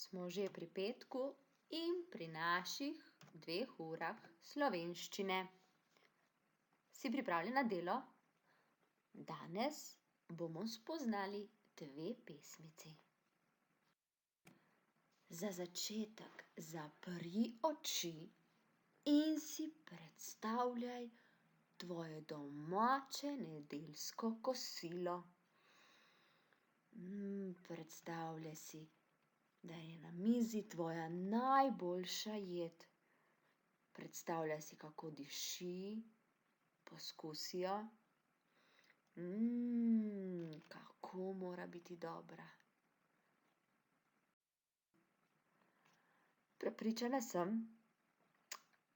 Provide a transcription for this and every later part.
Smo že pri petku in pri naših 2 urah slovenščine. Si pripravljen na delo? Danes bomo spoznali 2 pesmici. Za začetek zapri oči in si predstavljaj tvoje domače nedeljsko kosilo. Predstavljaj si, da je na mizi tvoja najboljša jed. Predstavljaj si, kako diši, poskusi jo. Kako mora biti dobra. Prepričana sem,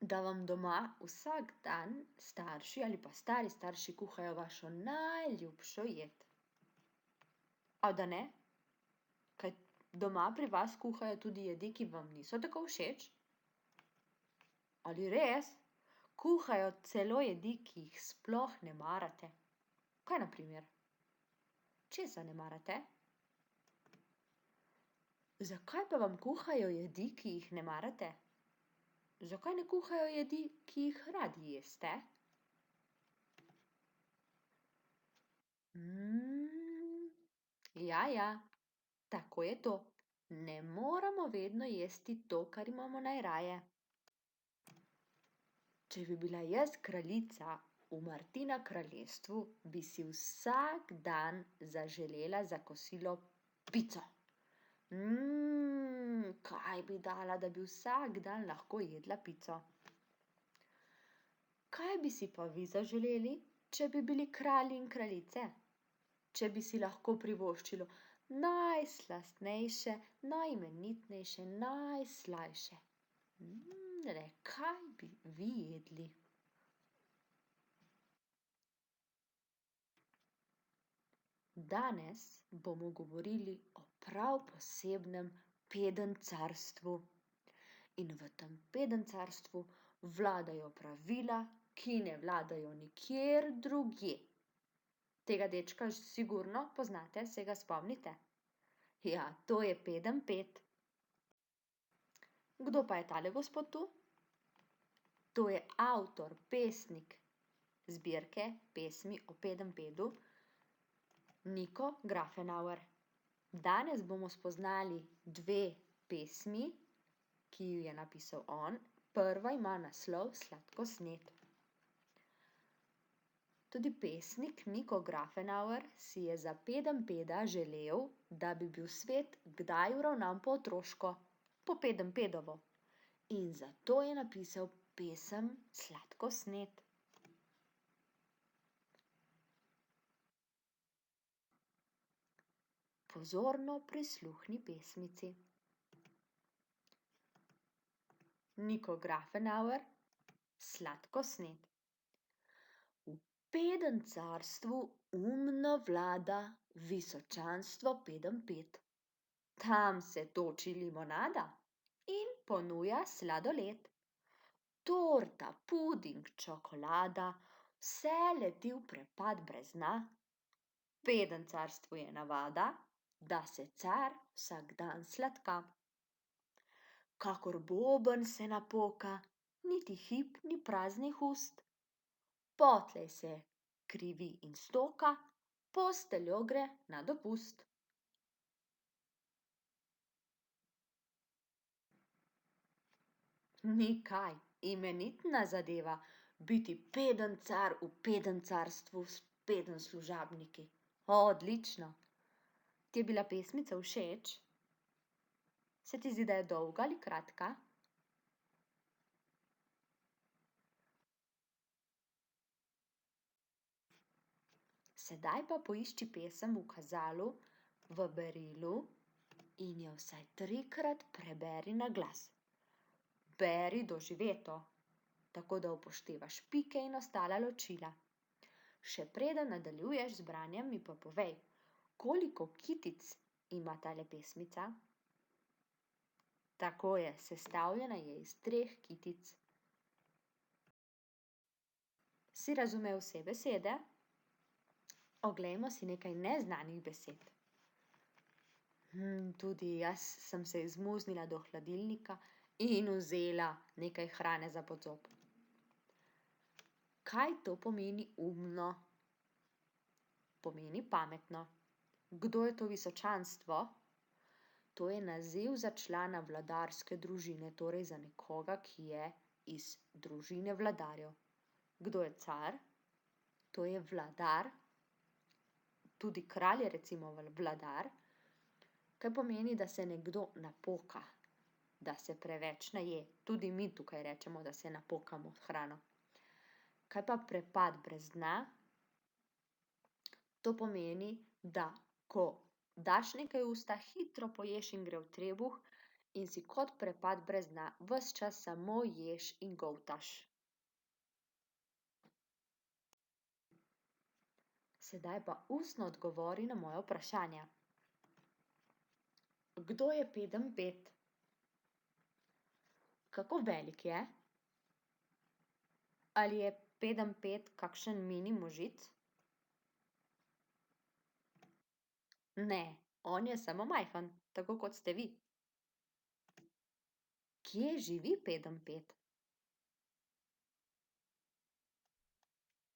da vam doma vsak dan starši ali pa stari starši kuhajo vašo najljubšo jed. A da ne? Kaj doma pri vas kuhajo tudi jedi, ki vam niso tako všeč? Ali res? Kuhajo celo jedi, ki jih sploh ne marate. Kaj na primer? Česa ne marate? Zakaj pa vam kuhajo jedi, ki jih ne marate? Zakaj ne kuhajo jedi, ki jih radi jeste? Ja, tako je to. Ne moramo vedno jesti to, kar imamo najraje. Če bi bila jaz kraljica v Martina kraljestvu, bi si vsak dan zaželela za kosilo pico. Kaj bi dala, da bi vsak dan lahko jedla pico? Kaj bi si pa vi zaželeli, če bi bili kralji in kraljice? Če bi si lahko privoščili najslastnejše, najimenitnejše, najslajše. Kaj bi vi jedli? Danes bomo govorili o prav posebnem pedencarstvu. In v tem pedencarstvu vladajo pravila, ki ne vladajo nikjer drugje. Tega dečka sigurno poznate, se ga spomnite? Ja, to je Pedenjped. Kdo pa je tale gospod tu? To je avtor, pesnik zbirke pesmi o Pedenjpedu, Niko Grafenauer. Danes bomo spoznali 2 pesmi, ki ju je napisal on. Prva ima naslov Sladkosned. Tudi pesnik Niko Grafenauer si je za Pedenjpeda želel, da bi bil svet kdaj uravnan po otroško, po Pedenjpedovo. In zato je napisal pesem Sladkosned. Pozorno prisluhni pesmici. Niko Grafenauer, Sladkosned. V pedenjcarstvu umno vlada visočanstvo Pedenjped. Tam se toči limonada in ponuja sladoled. Torta, puding, čokolada, vse leti v prepad brez dna. V pedenjcarstvu je navada, da se car vsak dan sladka. Kakor boben se napoka, niti hip ni praznih ust. Potlej se krivi in stoka, posteljo gre na dopust. Ni kaj, imenitna zadeva, biti pedenjcar v pedenjcarstvu s pedenslužabniki. Odlično! Ti je bila pesmica všeč? Se ti zdi, da je dolga ali kratka? Sedaj pa poišči pesem v kazalu, v berilu in jo vsaj 3-krat preberi na glas. Beri doživeto, tako da upoštevaš pike in ostala ločila. Še preden nadaljuješ z branjem, mi pa povej, koliko kitic ima tale pesmica? Tako je, sestavljena je iz 3 kitic. Si razumel vse besede? Oglejmo si nekaj neznanih besed. Tudi jaz sem se izmuznila do hladilnika in vzela nekaj hrane za pod zob. Kaj to pomeni umno? Pomeni pametno. Kdo je to visočanstvo? To je naziv za člana vladarske družine, torej za nekoga, ki je iz družine vladarjev. Kdo je car? To je vladar. Tudi kralj je recimo vladar. Kaj pomeni, da se nekdo napoka, da se preveč naje? Tudi mi tukaj rečemo, da se napokamo hrano. Kaj pa prepad brez dna? To pomeni, da ko daš nekaj v usta, hitro poješ in gre v trebuh in si kot prepad brez dna, ves čas samo ješ in goltaš. Sedaj pa ustno odgovori na moja vprašanja. Kdo je Pedenjped? Kako velik je? Ali je Pedenjped kakšen mini možic? Ne, on je samo majhen, tako kot ste vi. Kje živi Pedenjped?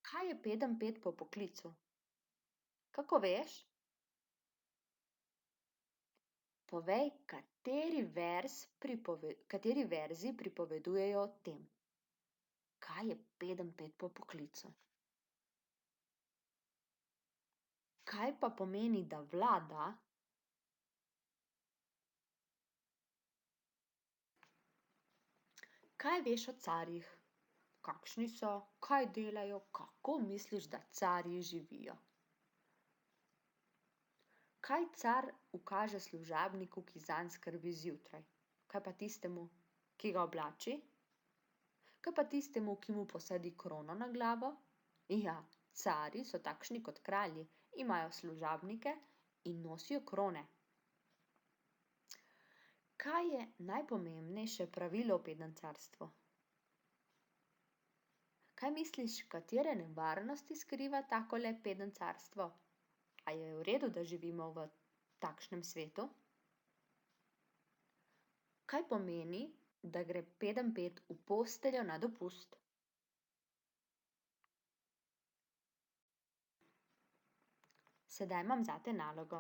Kaj je Pedenjped po poklicu? Kako veš? Povej, kateri verzi pripovedujejo o tem. Kaj je Pedenjped po poklicu? Kaj pa pomeni, da vlada? Kaj veš o carjih? Kakšni so, kaj delajo, kako misliš, da carji živijo? Kaj car ukaže služabniku, ki zanj skrbi zjutraj? Kaj pa tistemu, ki ga oblači? Kaj pa tistemu, ki mu posadi krono na glavo? Ja, carji so takšni kot kralji, imajo služabnike in nosijo krone. Kaj je najpomembnejše pravilo v pedenjcarstvu? Kaj misliš, katere nevarnosti skriva takole pedenjcarstvo? A je v redu, da živimo v takšnem svetu? Kaj pomeni, da gre Pedenjped v posteljo na dopust? Sedaj imam zate nalogo.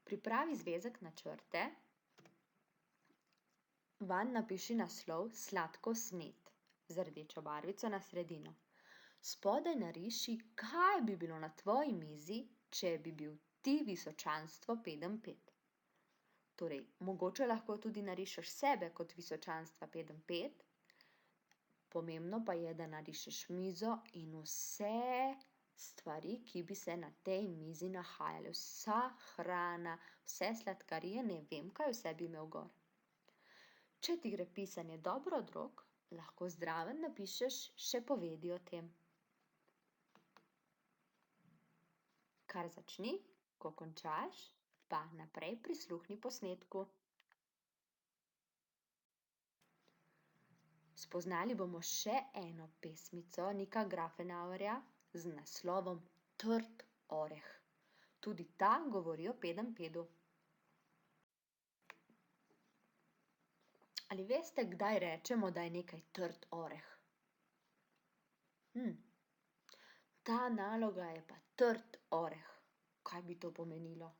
Pripravi zvezek na črte, vanj napiši naslov Sladkosned z rdečo barvico na sredino. Spodaj nariši, kaj bi bilo na tvoji mizi, če bi bil ti visočanstvo Pedenjped. Torej, mogoče lahko tudi narišeš sebe kot visočanstva Pedenjped, pomembno pa je, da narišeš mizo in vse stvari, ki bi se na tej mizi nahajale. Vsa hrana, vse sladkarije, ne vem, kaj vse bi imel gor. Če ti gre pisanje dobro od rok, lahko zraven napišeš še povedi o tem. Kar začni, ko končaš, pa naprej prisluhni posnetku. Spoznali bomo še eno pesmico Nika Grafenauerja z naslovom Trd oreh. Tudi ta govori o Pedenjpedu. Ali veste, kdaj rečemo, da je nekaj trd oreh? Ta naloga je pa trd oreh. Kaj bi to pomenilo?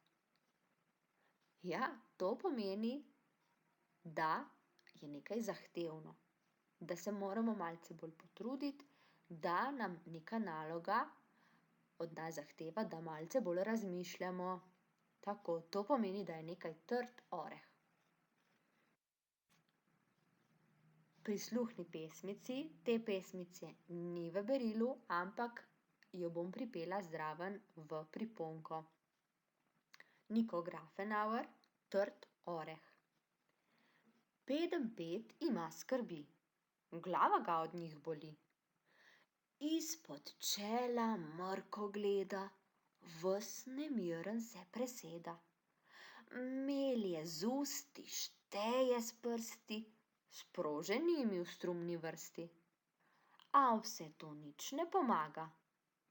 Ja, to pomeni, da je nekaj zahtevno, da se moramo malce bolj potruditi, da nam neka naloga od nas zahteva, da malce bolj razmišljamo. Tako, to pomeni, da je nekaj trd oreh. Prisluhni pesmici, te pesmice ni v berilu, ampak jo bom pripela zraven v priponko. Niko Grafenauer, Trd oreh. Pedenjped ima skrbi, glava ga od njih boli. Izpod čela mrko gleda, ves nemiren se preseda. Melje z usti, šteje s prsti, sproženimi v strumni vrsti. A vse to nič ne pomaga,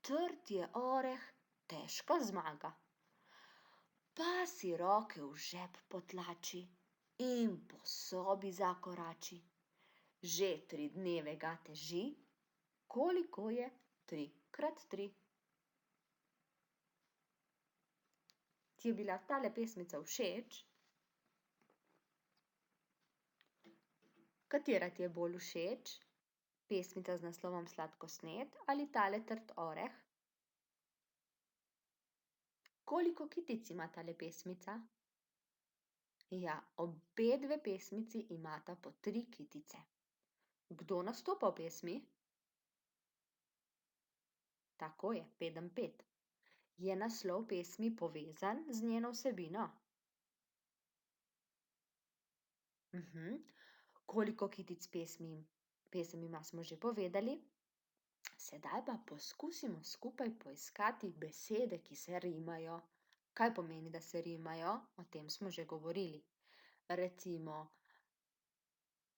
trd je oreh, težka zmaga. Pa si roke v žep potlači in po sobi zakorači. Že 3 dneve ga teži, koliko je 3 krat 3. Ti je bila tale pesmica všeč? Katera ti je bolj všeč? Pesmica z naslovom Sladkosned ali tale Trd oreh? Koliko kitic ima tale pesmica? Ja, obe dve pesmici imata po 3 kitice. Kdo nastopa v pesmi? Tako je, Pedenjped. Je naslov pesmi povezan z njeno vsebino? Koliko kitic pesem ima, smo že povedali. Sedaj pa poskusimo skupaj poiskati besede, ki se rimajo. Kaj pomeni, da se rimajo? O tem smo že govorili. Recimo,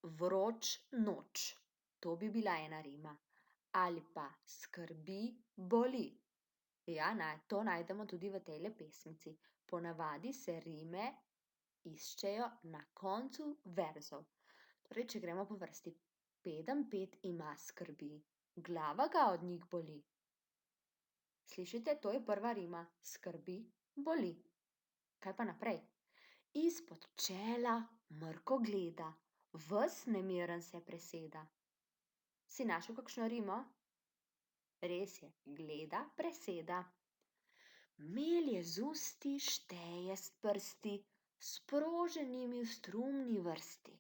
vroč noč, to bi bila ena rima. Ali pa skrbi boli. Ja, to najdemo tudi v tejle pesmici. Ponavadi se rime iščejo na koncu verzov. Torej, če gremo po vrsti. Pedenjped ima skrbi, glava ga od njih boli. Slišite, to je prva rima. Skrbi boli. Kaj pa naprej? Izpod čela mrko gleda, ves nemiren se preseda. Si našel kakšno rimo? Res je, gleda, preseda. Melje z usti, šteje s prsti, sproženimi v strumni vrsti.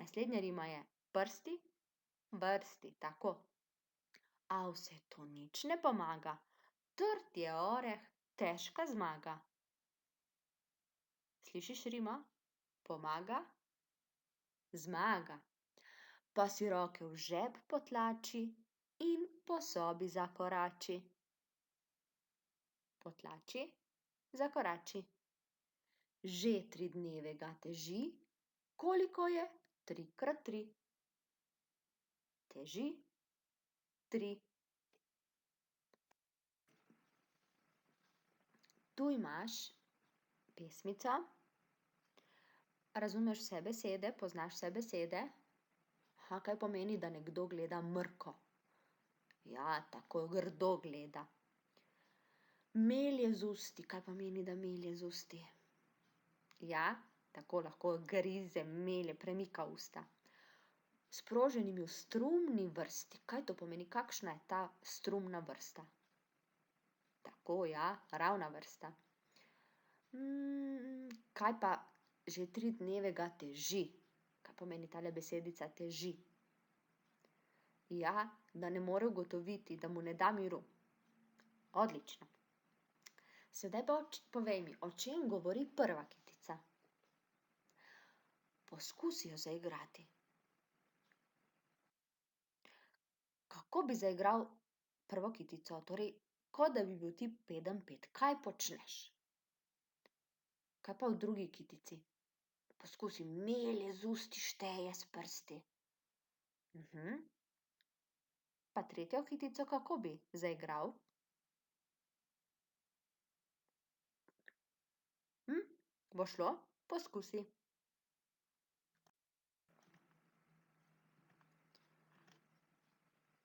Naslednja rima je prsti, vrsti, tako. A vse to nič ne pomaga, trd je oreh, težka zmaga. Slišiš rimo? Pomaga, zmaga. Pa si roke v žep potlači in po sobi zakorači. Potlači, zakorači. Že 3 dneve ga teži, koliko je 3 krat 3? Teži 3. Tu imaš pesmico. Razumeš vse besede, poznaš vse besede? Kaj pomeni, da nekdo gleda mrko? Ja, tako grdo gleda. Melje z usti, kaj pomeni, da melje z usti? Ja, tako lahko grize, melje, premika usta. Sproženimi v strumni vrsti, kaj to pomeni, kakšna je ta strumna vrsta? Tako, ja, ravna vrsta. Kaj pa že 3 dneve ga teži? Kaj pomeni tale besedica teži? Ja, da ne more ugotoviti, da mu ne da miru. Odlično. Sedaj pa povej mi, o čem govori prva kitica? Poskusi jo zaigrati. Kako bi zaigral prvo kitico? Torej, kot da bi bil ti Pedenjped. Kaj počneš? Kaj pa v drugi kitici? Poskusi, melje z usti, šteje s prsti. Pa tretjo kitico kako bi zaigral? Bo šlo? Poskusi.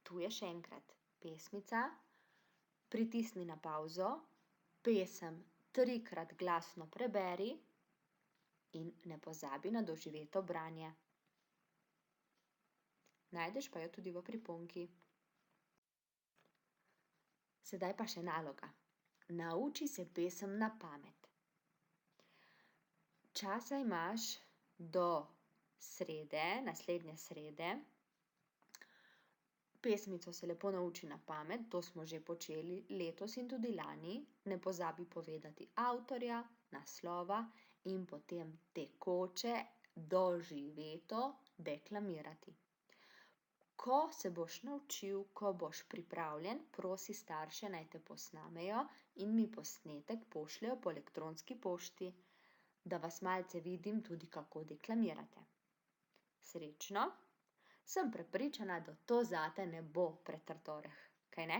Tu je še enkrat pesmica. Pritisni na pavzo, pesem 3-krat glasno preberi in ne pozabi na doživeto branje. Najdeš pa jo tudi v priponki. Sedaj pa še naloga. Nauči se pesem na pamet. Časa imaš do srede, naslednje srede. Pesmico se lepo nauči na pamet, to smo že počeli letos in tudi lani. Ne pozabi povedati avtorja, naslova in potem tekoče, doživeto deklamirati. Ko se boš naučil, ko boš pripravljen, prosi starše, naj te posnamejo in mi posnetek pošljejo po elektronski pošti, da vas malce vidim tudi, kako deklamirate. Srečno! Sem prepričana, da to zate ne bo pretrd oreh, kaj ne?